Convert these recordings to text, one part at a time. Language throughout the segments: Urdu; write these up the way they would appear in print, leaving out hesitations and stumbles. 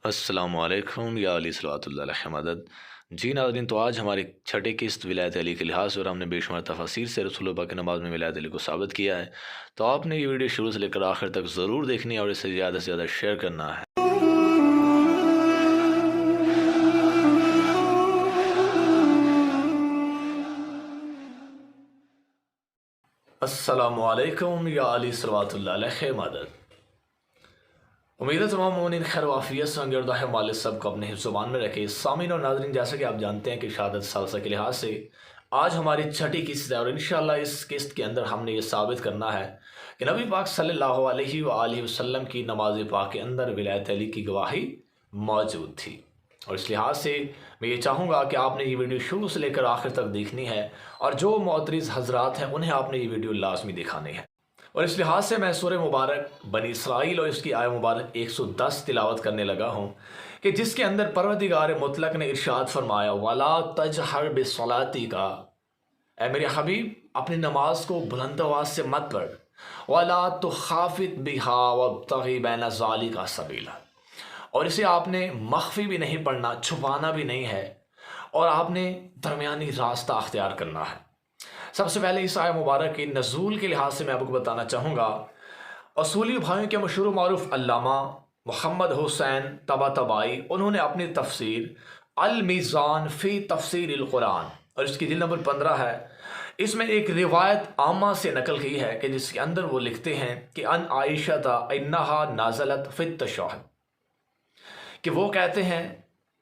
السلام علیکم یا علی صلوات اللہ علیہ مدد۔ جی ناظرین، تو آج ہماری چھٹی قسط ولایت علی کے لحاظ سے، اور ہم نے بے شمار تفاسیر سے رسول اللہ کی نماز میں ولایت علی کو ثابت کیا ہے۔ تو آپ نے یہ ویڈیو شروع سے لے کر آخر تک ضرور دیکھنی ہے اور اسے زیادہ سے زیادہ شیئر کرنا ہے۔ السلام علیکم یا علی صلوات اللہ علیہ مدد۔ امید ہے تمام مومنین خیر و عافیت سے ہوں گے اور دعا ہے مالک سب کو اپنے حفظ زبان میں رکھے۔ سامعین اور ناظرین، جیسا کہ آپ جانتے ہیں کہ شہادت ثالثہ کے لحاظ سے آج ہماری چھٹی قسط ہے، اور انشاءاللہ اس قسط کے اندر ہم نے یہ ثابت کرنا ہے کہ نبی پاک صلی اللہ علیہ وآلہ وسلم کی نماز پاک کے اندر ولایت علی کی گواہی موجود تھی۔ اور اس لحاظ سے میں یہ چاہوں گا کہ آپ نے یہ ویڈیو شروع سے لے کر آخر تک دیکھنی ہے، اور جو معترض حضرات ہیں انہیں آپ نے یہ ویڈیو لازمی دکھانی ہے۔ اور اس لحاظ سے میں سورہ مبارک بنی اسرائیل اور اس کی آیہ مبارک 110 تلاوت کرنے لگا ہوں، کہ جس کے اندر پروردگار مطلق نے ارشاد فرمایا وَلَا تَجْهَرْ بِصَلَاتِكَ، اے میرے حبیب اپنی نماز کو بلند آواز سے مت پڑھ، وَلَا تُخَافِتْ بِهَا وَابْتَغِ بَيْنَ ذَلِكَ سَبِيلًا، اور اسے آپ نے مخفی بھی نہیں پڑھنا، چھپانا بھی نہیں ہے، اور آپ نے درمیانی راستہ اختیار کرنا ہے۔ سب سے پہلے اس آیہ مبارک کے نزول کے لحاظ سے میں آپ کو بتانا چاہوں گا، اصولی بھائیوں کے مشہور و معروف علامہ محمد حسین طباطبائی، انہوں نے اپنی تفسیر المیزان فی تفسیر القرآن، اور اس کی جلد نمبر 15 ہے، اس میں ایک روایت عامہ سے نقل کی ہے کہ جس کے اندر وہ لکھتے ہیں کہ ان عائشہ انہا نازلت فی التشہد، کہ وہ کہتے ہیں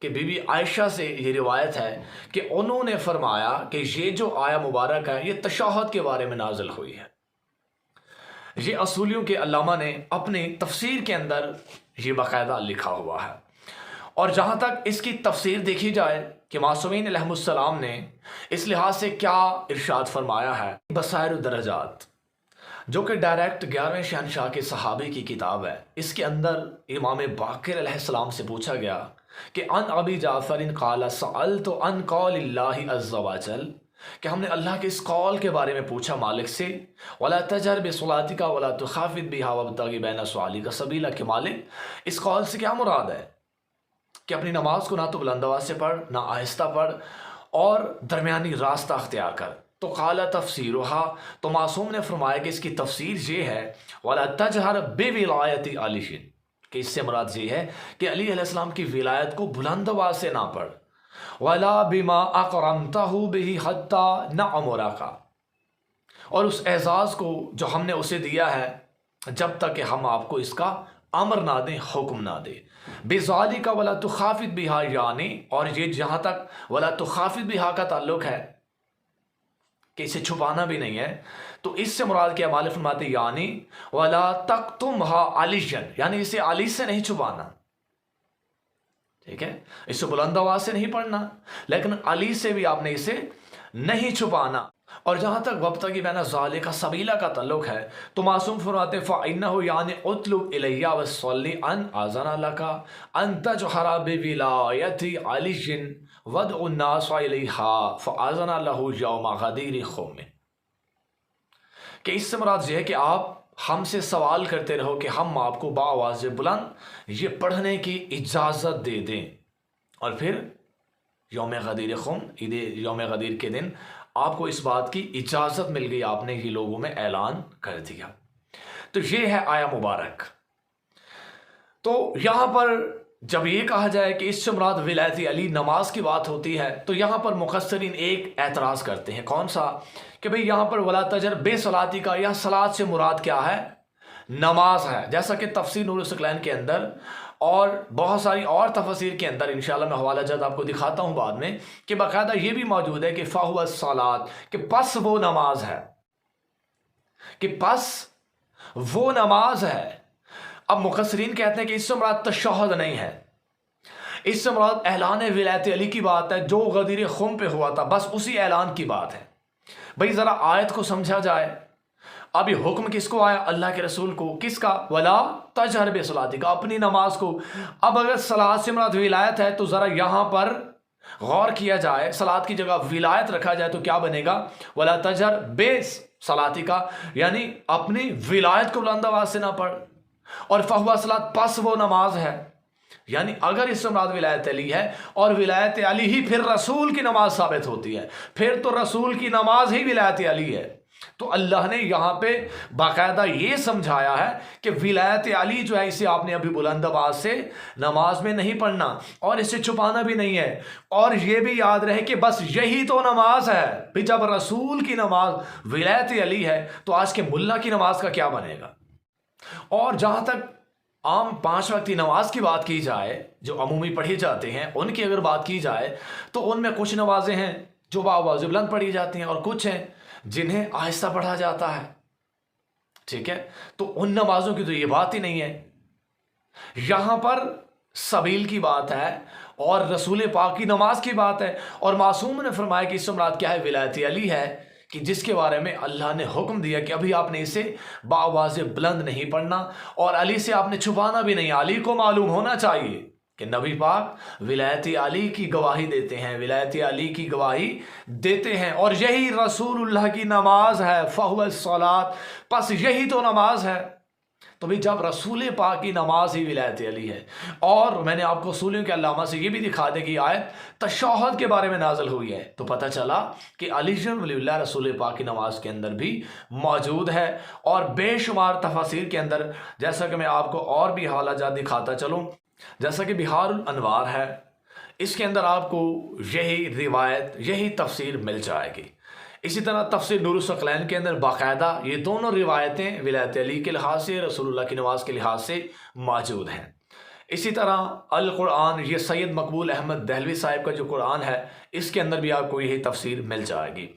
کہ بی بی عائشہ سے یہ روایت ہے کہ انہوں نے فرمایا کہ یہ جو آیہ مبارک ہے یہ تشہد کے بارے میں نازل ہوئی ہے۔ یہ اصولیوں کے علامہ نے اپنی تفسیر کے اندر یہ باقاعدہ لکھا ہوا ہے۔ اور جہاں تک اس کی تفسیر دیکھی جائے کہ معصومین علیہ السلام نے اس لحاظ سے کیا ارشاد فرمایا ہے، بصائر الدرجات، جو کہ ڈائریکٹ 11ویں شہنشاہ کے صحابی کی کتاب ہے، اس کے اندر امام باقر علیہ السلام سے پوچھا گیا کہ ان ابی جعفر قال سألت عن قول اللہ عز وجل، کہ ہم نے اللہ کے اس قول کے بارے میں پوچھا مالک سے، ولا تجہر بصلاتک ولا تخافت بها وابتغ بین ذلک سبیلا، کہ مالک اس قول سے کیا مراد ہے کہ اپنی نماز کو نہ تو بلند آواز سے پڑھ، نہ آہستہ پڑھ، اور درمیانی راستہ اختیار کر۔ تو قال تفسیرها، تو معصوم نے فرمایا کہ اس کی تفسیر یہ ہے ولا تجہر بولایت علی، کہ اس سے مراد یہ ہے کہ علی علیہ السلام کی ولایت کو بلند آواز سے نہ پڑھ، ولا بما اکرمتہ بہ حتی نعمرک، اور اس اعزاز کو جو ہم نے اسے دیا ہے جب تک کہ ہم آپ کو اس کا امر نہ دیں، حکم نہ دیں۔ بذالک ولا تخافت بہا، یعنی، اور یہ جہاں تک ولا تخافت بہا کا تعلق ہے کہ اسے چھپانا بھی نہیں ہے، تو اس سے مراد کیا؟ مالک فرماتے یعنی ولا تکتمھا علیًا، یعنی اسے علی سے نہیں چھپانا، ٹھیک ہے، اسے بلند آواز سے نہیں پڑھنا، لیکن علی سے بھی آپ نے اسے نہیں چھپانا۔ اور جہاں تک وابتغ بین ذلک سبیلا کا تعلق ہے، تو معصوم فرماتے فإنہ، یعنی اطلب الی وصلی ان اذن لک ان تجہر بولایت علی ودع الناس الیہا فاذن له یوم غدیر خم، کہ اس سے مراد یہ ہے کہ آپ ہم سے سوال کرتے رہو کہ ہم آپ کو بآواز بلند یہ پڑھنے کی اجازت دے دیں، اور پھر یوم غدیر خم، عید یوم غدیر کے دن آپ کو اس بات کی اجازت مل گئی، آپ نے یہ لوگوں میں اعلان کر دیا۔ تو یہ ہے آیہ مبارک۔ تو یہاں پر جب یہ کہا جائے کہ اس سے مراد ولایت علی نماز کی بات ہوتی ہے، تو یہاں پر مفسرین ایک اعتراض کرتے ہیں، کون سا؟ کہ بھئی یہاں پر ولا تجہر بصلاتک، یہاں صلات سے مراد کیا ہے؟ نماز ہے، جیسا کہ تفسیر نور الثقلین کے اندر اور بہت ساری اور تفاسیر کے اندر انشاءاللہ میں حوالہ جات آپ کو دکھاتا ہوں بعد میں، کہ باقاعدہ یہ بھی موجود ہے کہ فَهُوَ الصَّلَاةُ، کہ پس وہ نماز ہے، کہ پس وہ نماز ہے۔ اب مفسرین کہتے ہیں کہ اس سے مراد تشہد نہیں ہے، اس سے مراد اعلان ولایت علی کی بات ہے جو غدیر خم پہ ہوا تھا، بس اسی اعلان کی بات ہے۔ بھئی ذرا آیت کو سمجھا جائے، اب یہ حکم کس کو آیا؟ اللہ کے رسول کو، کس کا؟ ولا تجہر بصلاتک، اپنی نماز کو۔ اب اگر صلات سے مراد ولایت ہے تو ذرا یہاں پر غور کیا جائے، صلات کی جگہ ولایت رکھا جائے تو کیا بنے گا؟ ولا تجہر بصلاتک، یعنی اپنی ولایت کو بلند آواز سے نہ پڑھ، اور فہو صلات، پس وہ نماز ہے۔ یعنی اگر اس سے مراد ولایت علی ہے اور ولایت علی ہی پھر رسول کی نماز ثابت ہوتی ہے، پھر تو رسول کی نماز ہی ولایت علی ہے۔ تو اللہ نے یہاں پہ باقاعدہ یہ سمجھایا ہے کہ ولایت علی جو ہے اسے آپ نے ابھی بلند آواز سے نماز میں نہیں پڑھنا اور اسے چھپانا بھی نہیں ہے، اور یہ بھی یاد رہے کہ بس یہی تو نماز ہے۔ بھی جب رسول کی نماز ولایت علی ہے تو آج کے ملا کی نماز کا کیا بنے گا؟ اور جہاں تک عام 5 وقتی نماز کی بات کی جائے جو عمومی پڑھی جاتے ہیں، ان کی اگر بات کی جائے تو ان میں کچھ نمازیں ہیں جو باآواز بلند پڑھی جاتی ہیں اور کچھ ہیں جنہیں آہستہ پڑھا جاتا ہے، ٹھیک ہے؟ تو ان نمازوں کی تو یہ بات ہی نہیں ہے۔ یہاں پر سبیل کی بات ہے اور رسول پاک کی نماز کی بات ہے، اور معصوم نے فرمایا کہ اس سے مراد کیا ہے؟ ولایت علی ہے، کہ جس کے بارے میں اللہ نے حکم دیا کہ ابھی آپ نے اسے باآواز بلند نہیں پڑھنا اور علی سے آپ نے چھپانا بھی نہیں۔ علی کو معلوم ہونا چاہیے کہ نبی پاک ولایت علی کی گواہی دیتے ہیں، ولایت علی کی گواہی دیتے ہیں، اور یہی رسول اللہ کی نماز ہے۔ فہو الصلاۃ، پس یہی تو نماز ہے۔ تو بھی جب رسول پاک کی نماز ہی ولایت علی ہے، اور میں نے آپ کو اصولیوں کے علامہ سے یہ بھی دکھا دے کہ آیت تشہد کے بارے میں نازل ہوئی ہے، تو پتہ چلا کہ علی ولی اللہ رسول پاک کی نماز کے اندر بھی موجود ہے، اور بے شمار تفاسیر کے اندر، جیسا کہ میں آپ کو اور بھی حوالہ جات دکھاتا چلوں، جیسا کہ بہار الانوار ہے، اس کے اندر آپ کو یہی روایت، یہی تفسیر مل جائے گی۔ اسی طرح تفسیر نور الثقلین کے اندر باقاعدہ یہ دونوں روایتیں ولایت علی کے لحاظ سے، رسول اللہ کی نماز کے لحاظ سے موجود ہیں۔ اسی طرح القرآن، یہ سید مقبول احمد دہلوی صاحب کا جو قرآن ہے، اس کے اندر بھی آپ کو یہی تفسیر مل جائے گی۔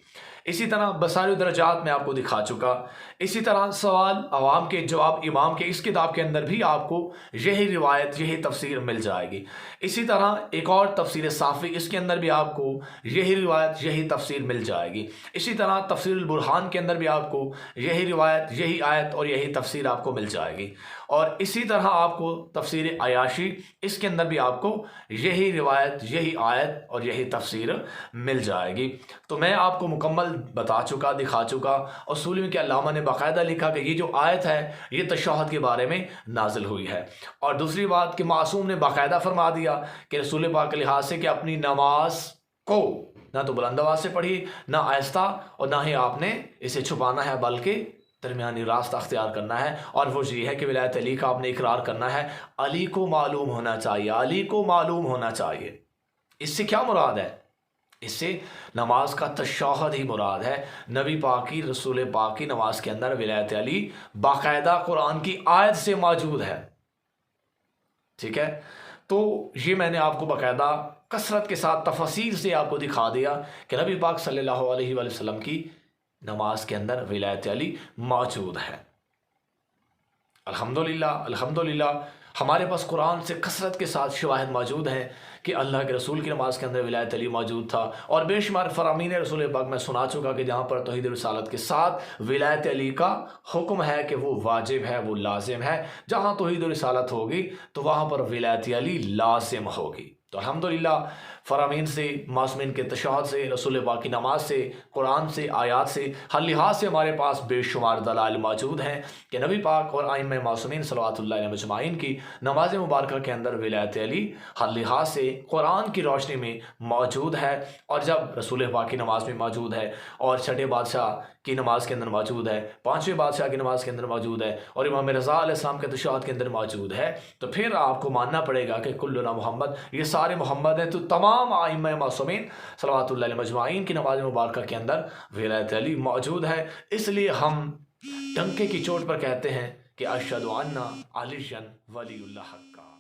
اسی طرح بصائر درجات میں آپ کو دکھا چکا۔ اسی طرح سوال عوام کے جواب امام کے اس کتاب کے اندر بھی آپ کو یہی روایت، یہی تفسیر مل جائے گی۔ اسی طرح ایک اور تفسیر صافی، اس کے اندر بھی آپ کو یہی روایت، یہی تفسیر مل جائے گی۔ اسی طرح تفسیر البرہان کے اندر بھی آپ کو یہی روایت، یہی آیت اور یہی تفسیر آپ کو مل جائے گی۔ اور اسی طرح آپ کو تفسیر عیاشی، اس کے اندر بھی آپ کو یہی روایت، یہی آیت اور یہی تفسیر مل جائے گی۔ تو میں آپ کو مکمل بتا چکا، دکھا چکا۔ اصولیوں کے علامہ نے باقاعدہ لکھا کہ یہ جو آیت ہے یہ تشہد کے بارے میں نازل ہوئی ہے۔ اور دوسری بات کہ معصوم نے باقاعدہ فرما دیا کہ رسول پاک کے لحاظ سے کہ اپنی نماز کو نہ تو بلند آواز سے پڑھی، نہ آہستہ، اور نہ ہی آپ نے اسے چھپانا ہے، بلکہ درمیانی راستہ اختیار کرنا ہے، اور وہ یہ ہے کہ ولایت علی کا آپ نے اقرار کرنا ہے۔ علی کو معلوم ہونا چاہیے، علی کو معلوم ہونا چاہیے۔ اس سے کیا مراد ہے؟ اس سے نماز کا تشہد ہی مراد ہے۔ نبی پاک کی، رسول پاک کی نماز کے اندر ولایت علی باقاعدہ قرآن کی آیت سے موجود ہے، ٹھیک ہے؟ تو یہ میں نے آپ کو باقاعدہ کثرت کے ساتھ تفاصیل سے آپ کو دکھا دیا کہ نبی پاک صلی اللہ علیہ وآلہ وسلم کی نماز کے اندر ولایت علی موجود ہے۔ الحمدللہ، الحمدللہ ہمارے پاس قرآن سے کثرت کے ساتھ شواہد موجود ہیں کہ اللہ کے رسول کی نماز کے اندر ولایت علی موجود تھا، اور بے شمار فرامین رسول پاک میں سنا چکا کہ جہاں پر توحید رسالت کے ساتھ ولایت علی کا حکم ہے کہ وہ واجب ہے، وہ لازم ہے۔ جہاں توحید رسالت ہوگی تو وہاں پر ولایت علی لازم ہوگی۔ تو الحمدللہ فرامین سے، معصومین کے تشہد سے، رسول پاک کی نماز سے، قرآن سے، آیات سے، ہر لحاظ سے ہمارے پاس بے شمار دلائل موجود ہیں کہ نبی پاک اور ائمہ معصومین صلوات اللہ علیہ مجمعین کی نماز مبارکہ کے اندر ولایت علی ہر لحاظ سے قرآن کی روشنی میں موجود ہے۔ اور جب رسول پاک کی نماز میں موجود ہے، اور چھٹے بادشاہ کی نماز کے اندر موجود ہے، پانچویں بادشاہ کی نماز کے اندر موجود ہے، اور امام رضا علیہ السلام کے تشہد کے اندر موجود ہے، تو پھر آپ کو ماننا پڑے گا کہ کلنا محمد، یہ سارے محمد ہیں۔ تو تمام ائمہ معصومین صلوات اللہ علیہ مجمعین کی نماز مبارکہ کے اندر ولایت علی موجود ہے۔ اس لیے ہم ڈنکے کی چوٹ پر کہتے ہیں کہ اشہد ان علی ولی اللہ حق کا۔